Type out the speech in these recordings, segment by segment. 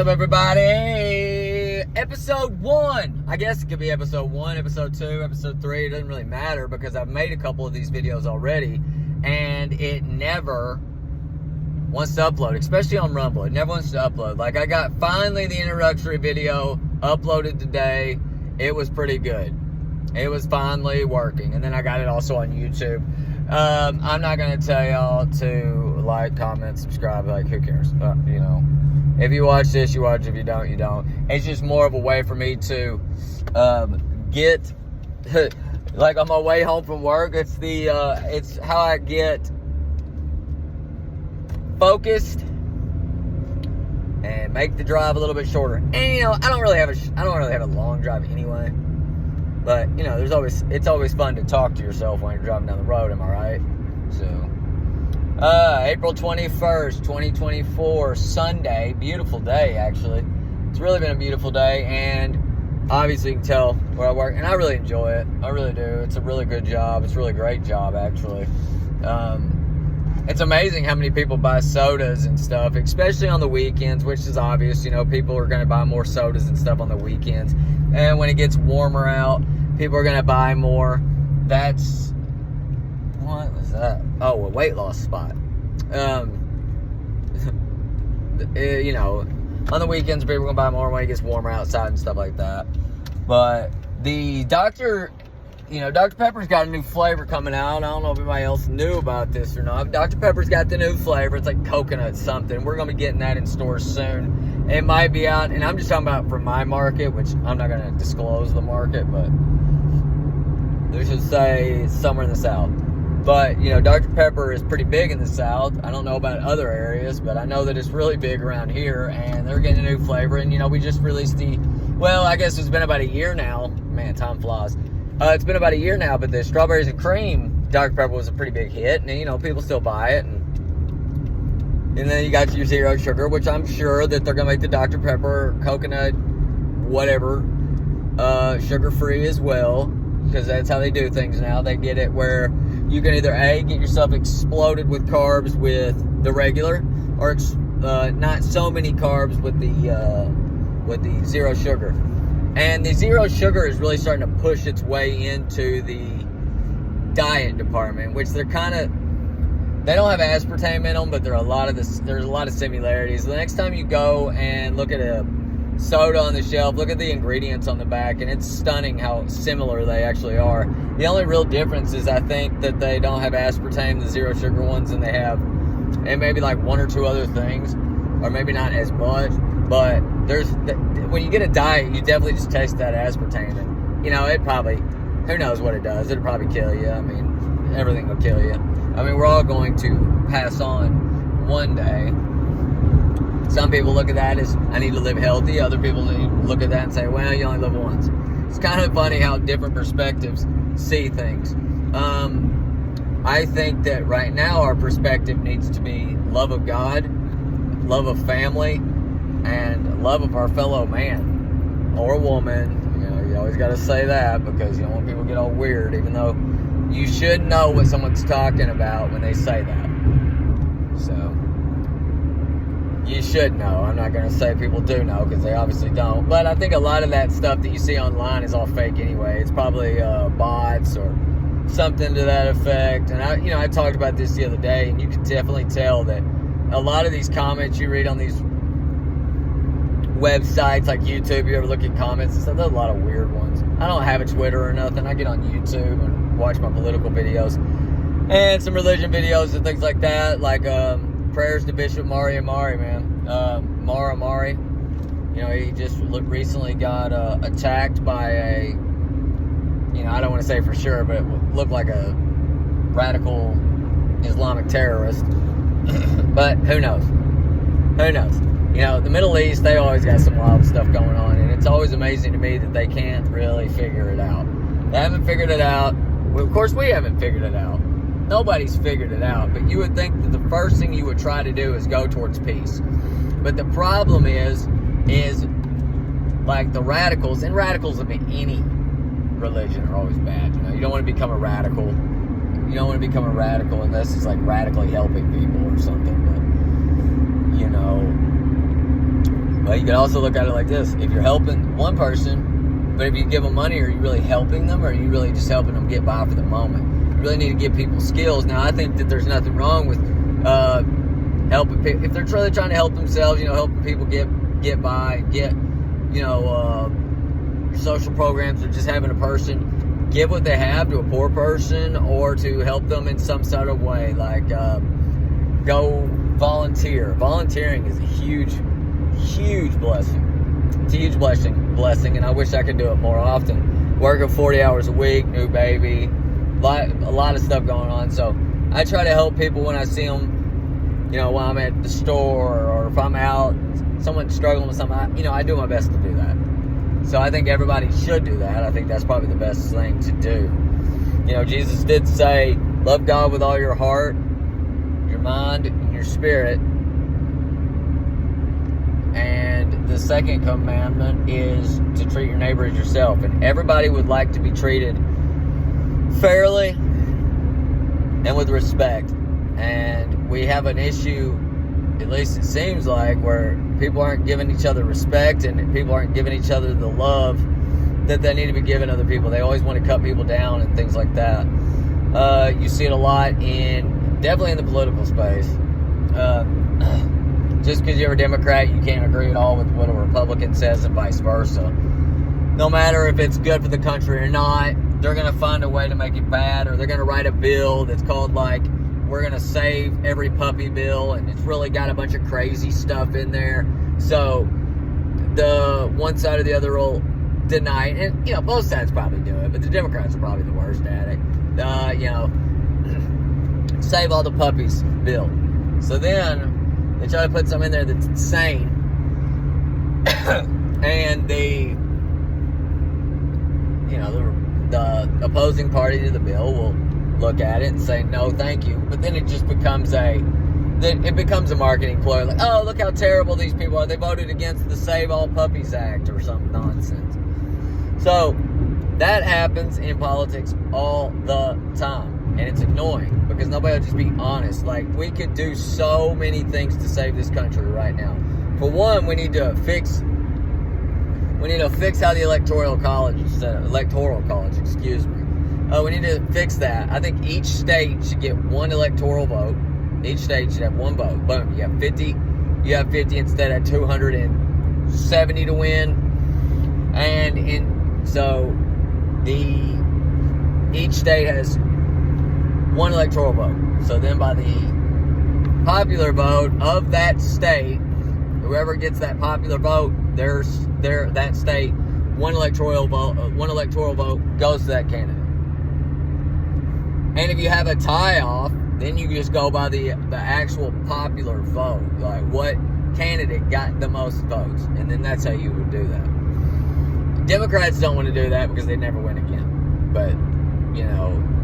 What's up, everybody? Episode 1. I guess it could be episode 1, episode 2, episode 3. It doesn't really matter because I've made a couple of these videos already and it never wants to upload, especially on Rumble. It never wants to upload. Like, I got finally the introductory video uploaded today. It was pretty good. It was finally working. And then I got it also on YouTube. I'm not going to tell y'all to like, comment, subscribe. Like, who cares? You know, if you watch this, you watch. If you don't, you don't. It's just more of a way for me to get, like, on my way home from work. It's how I get focused and make the drive a little bit shorter. And you know, I don't really have a long drive anyway. But you know, it's always fun to talk to yourself when you're driving down the road. Am I right? So, April 21st, 2024, Sunday, beautiful day actually. It's really been a beautiful day, and obviously you can tell where I work, and I really enjoy it. I really do. It's a really good job. It's a really great job actually. It's amazing how many people buy sodas and stuff, especially on the weekends, which is obvious. You know, people are going to buy more sodas and stuff on the weekends. And when it gets warmer out, people are going to buy more. What was that? Oh, a weight loss spot. You know, on the weekends, people are going to buy more when it gets warmer outside and stuff like that. But the Dr. Pepper's got a new flavor coming out. I don't know if anybody else knew about this or not. Dr. Pepper's got the new flavor. It's like coconut something. We're going to be getting that in stores soon. It might be out, and I'm just talking about for my market, which I'm not going to disclose the market, but let's just say it's somewhere in the South. But, you know, Dr. Pepper is pretty big in the South. I don't know about other areas, but I know that it's really big around here, and they're getting a new flavor. And, you know, we just released I guess it's been about a year now. Man, time flies. It's been about a year now, but the strawberries and cream Dr. Pepper was a pretty big hit, and you know, people still buy it. And then you got your zero sugar, which I'm sure that they're gonna make the Dr. Pepper coconut, whatever, sugar-free as well, because that's how they do things now. They get it where you can either get yourself exploded with carbs with the regular, or not so many carbs with the zero sugar. And the zero sugar is really starting to push its way into the diet department, which they don't have aspartame in them, but there's a lot of similarities. The next time you go and look at a soda on the shelf, look at the ingredients on the back, and it's stunning how similar they actually are. The only real difference is I think that they don't have aspartame, the zero sugar ones, and they have, and maybe like one or two other things, or maybe not as much. But when you get a diet, you definitely just taste that aspartame, and you know, who knows what it does? It'll probably kill you. I mean, everything will kill you. I mean, we're all going to pass on one day. Some people look at that as, I need to live healthy. Other people look at that and say, well, you only live once. It's kind of funny how different perspectives see things. I think that right now our perspective needs to be love of God, love of family, and love of our fellow man or woman. You know, you always got to say that because you don't want people to get all weird, even though you should know what someone's talking about when they say that. So you should know. I'm not going to say people do know, because they obviously don't. But I think a lot of that stuff that you see online is all fake anyway. It's probably bots or something to that effect. And I talked about this the other day, and you can definitely tell that a lot of these comments you read on these websites like YouTube, you ever look at comments and stuff, there's a lot of weird ones. I don't have a Twitter or nothing. I get on YouTube and watch my political videos and some religion videos and things like that, like prayers to Bishop Mari Amari, man. Mara Amari, you know, he just recently got attacked by a, you know, I don't want to say for sure, but it looked like a radical Islamic terrorist. But who knows? Who knows? You know, the Middle East, they always got some wild stuff going on, and it's always amazing to me that they can't really figure it out. They haven't figured it out. Well, of course, we haven't figured it out. Nobody's figured it out, but you would think that the first thing you would try to do is go towards peace. But the problem is like the radicals, and radicals of any religion are always bad. You know, you don't want to become a radical. You don't want to become a radical unless it's like radically helping people or something. But, you know, Well, you can also look at it like this. If you're helping one person, but if you give them money, are you really helping them, or are you really just helping them get by for the moment? You really need to give people skills. Now, I think that there's nothing wrong with helping people. If they're really trying to help themselves, helping people get by, get, social programs, or just having a person give what they have to a poor person, or to help them in some sort of way, like go volunteer. Volunteering is a huge blessing. It's a huge blessing, and I wish I could do it more often. Working 40 hours a week, new baby, a lot of stuff going on. So I try to help people when I see them, while I'm at the store, or if I'm out, someone's struggling with something, I do my best to do that. So I think everybody should do that. I think that's probably the best thing to do. Jesus did say, love God with all your heart, your mind, and your spirit. And the second commandment is to treat your neighbor as yourself. And everybody would like to be treated fairly and with respect. And we have an issue, at least it seems like, where people aren't giving each other respect, and people aren't giving each other the love that they need to be giving other people. They always want to cut people down and things like that. You see it a lot definitely in the political space. Just because you're a Democrat, you can't agree at all with what a Republican says, and vice versa. No matter if it's good for the country or not, they're going to find a way to make it bad, or they're going to write a bill that's called, we're going to save every puppy bill, and it's really got a bunch of crazy stuff in there. So the one side or the other will deny it. And, both sides probably do it, but the Democrats are probably the worst at it. Save all the puppies bill. So then they try to put something in there that's insane. And the opposing party to the bill will look at it and say, no, thank you. But then it just becomes a marketing ploy. Like, oh, look how terrible these people are. They voted against the Save All Puppies Act or some nonsense. So that happens in politics all the time. And it's annoying because nobody will just be honest. We could do so many things to save this country right now. For one, we need to fix how the electoral college is set up. We need to fix that. I think each state should get one electoral vote. Each state should have one vote. Boom. You have 50 instead of 270 to win. And each state has one electoral vote. So then by the popular vote of that state, whoever gets that popular vote, that state, one electoral vote goes to that candidate. And if you have a tie-off, then you just go by the actual popular vote. What candidate got the most votes. And then that's how you would do that. Democrats don't want to do that because they never win again. But,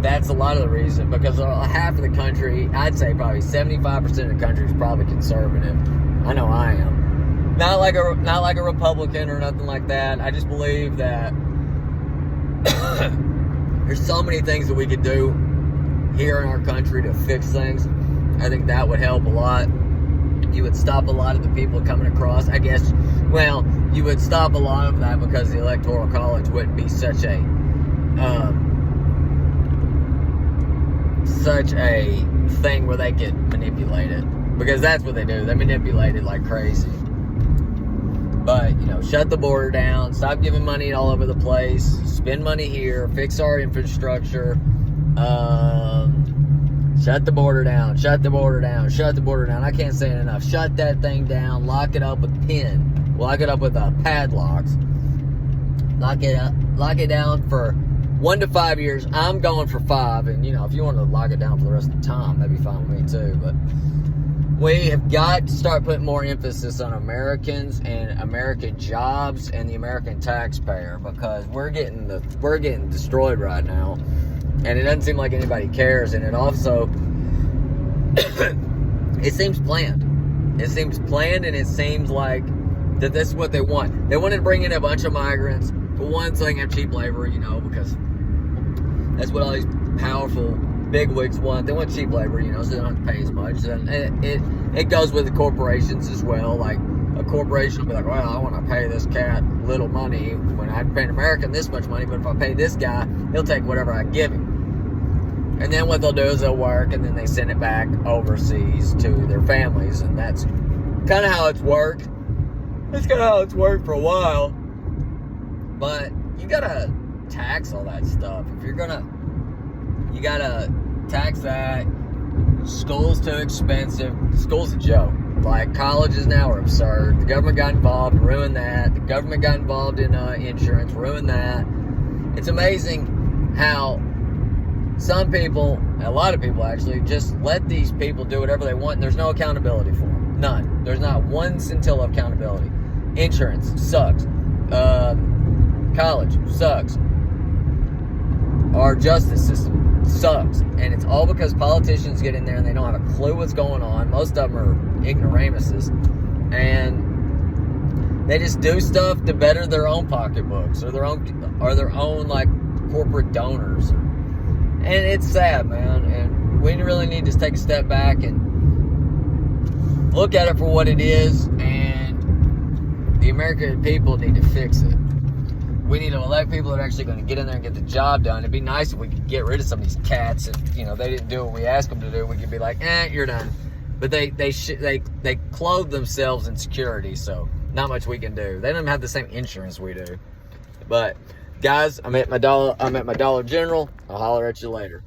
that's a lot of the reason. Because half of the country, I'd say probably 75% of the country is probably conservative. I know I am. Not like a Republican or nothing like that. I just believe that there's so many things that we could do here in our country to fix things. I think that would help a lot. You would stop a lot of the people coming across. I guess, you would stop a lot of that because the Electoral College wouldn't be such a thing where they get manipulated. Because that's what they do. They manipulate it like crazy. But, shut the border down. Stop giving money all over the place. Spend money here. Fix our infrastructure. Shut the border down. Shut the border down. Shut the border down. I can't say it enough. Shut that thing down. Lock it up with pin. Lock it up with padlocks. Lock it down for 1 to 5 years. I'm going for 5. And, if you want to lock it down for the rest of the time, that'd be fine with me too. But we have got to start putting more emphasis on Americans and American jobs and the American taxpayer, because we're getting destroyed right now, and it doesn't seem like anybody cares. And it also it seems planned. It seems planned, and it seems like that this is what they want. They wanted to bring in a bunch of migrants for one thing, have cheap labor, because that's what all these powerful bigwigs want. They want cheap labor, so they don't have to pay as much. And it goes with the corporations as well. Like, a corporation will be like, well, I want to pay this cat little money when I pay an American this much money, but if I pay this guy, he'll take whatever I give him. And then what they'll do is they'll work, and then they send it back overseas to their families, and that's kind of how it's worked. That's kind of how it's worked for a while. But you gotta tax all that stuff. If you're gonna, you gotta tax that. School's too expensive. School's a joke. Like, colleges now are absurd. The government got involved, ruined that. The government got involved in insurance, ruined that. It's amazing how some people, a lot of people actually, just let these people do whatever they want, and there's no accountability for them. None. There's not one scintilla of accountability. Insurance sucks. College sucks. Our justice system sucks. And it's all because politicians get in there and they don't have a clue what's going on. Most of them are ignoramuses. And they just do stuff to better their own pocketbooks or their own like corporate donors. And it's sad, man. And we really need to take a step back and look at it for what it is. And the American people need to fix it. We need to elect people that are actually going to get in there and get the job done. It'd be nice if we could get rid of some of these cats. If, you know, they didn't do what we asked them to do, we could be like, you're done. But they clothe themselves in security, so not much we can do. They don't even have the same insurance we do. But guys, I'm at my Dollar General. I'll holler at you later.